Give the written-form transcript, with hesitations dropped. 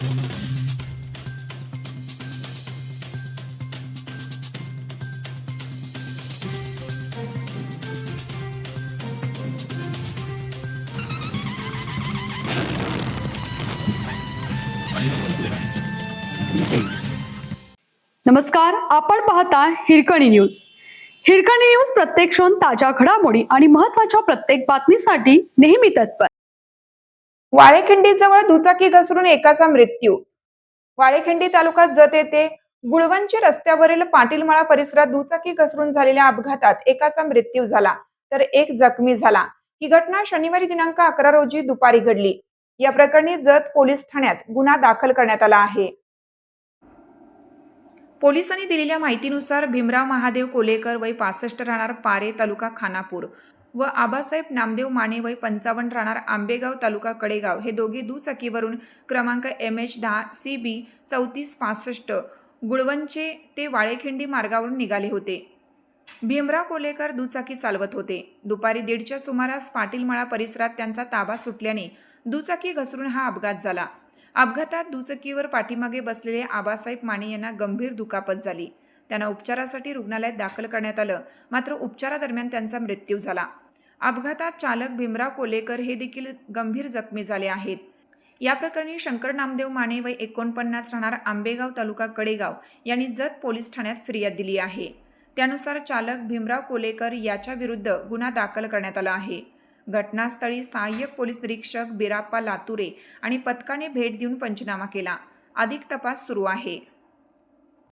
नमस्कार, आपण पाहता हिरकणी न्यूज. हिरकणी न्यूज प्रत्येक क्षण ताज्या घडामोडी आणि महत्त्वाच्या प्रत्येक बातमीसाठी नेहमी तत्पर. वाळेखिंडी जवळ दुचाकी घसरून एकाचा मृत्यू. वाळेखिंडी तालुका जत येथे गुळवंची रस्त्यावरील पाटीलमळा परिसरात दुचाकी घसरून झालेल्या अपघातात एकाचा मृत्यू झाला तर एक जखमी झाला. ही घटना शनिवारी दिनांक 11 रोजी दुपारी घडली. या प्रकरणी जत पोलीस ठाण्यात गुन्हा दाखल करण्यात आला आहे. पोलिसांनी दिलेल्या माहितीनुसार भीमराव महादेव कोलेकर वय 65 राहणार पारे तालुका खानापूर व आबासाहेब नामदेव माने वय 55 राहणार आंबेगाव तालुका कडेगाव हे दोघे दुचाकीवरून क्रमांक MH10 CB 3465 गुळवंचे ते वाळेखिंडी मार्गावरून निघाले होते. भीमराव कोलेकर दुचाकी चालवत होते. दुपारी 1:30च्या सुमारास पाटीलमळा परिसरात त्यांचा ताबा सुटल्याने दुचाकी घसरून हा अपघात झाला. अपघातात दुचाकीवर पाठीमागे बसलेले आबासाहेब माने यांना गंभीर दुखापत झाली. त्यांना उपचारासाठी रुग्णालयात दाखल करण्यात आलं, मात्र उपचारादरम्यान त्यांचा मृत्यू झाला. अपघातात चालक भीमराव कोलेकर हे देखील गंभीर जखमी झाले आहेत. या प्रकरणी शंकर नामदेव माने वय 49 राहणार आंबेगाव तालुका कडेगाव यांनी जत पोलीस ठाण्यात फिर्याद दिली आहे. त्यानुसार चालक भीमराव कोलेकर याच्या विरुद्ध गुन्हा दाखल करण्यात आला आहे. घटनास्थळी सहाय्यक पोलीस निरीक्षक बिराप्पा लातुरे आणि पथकाने भेट देऊन पंचनामा केला. अधिक तपास सुरू आहे.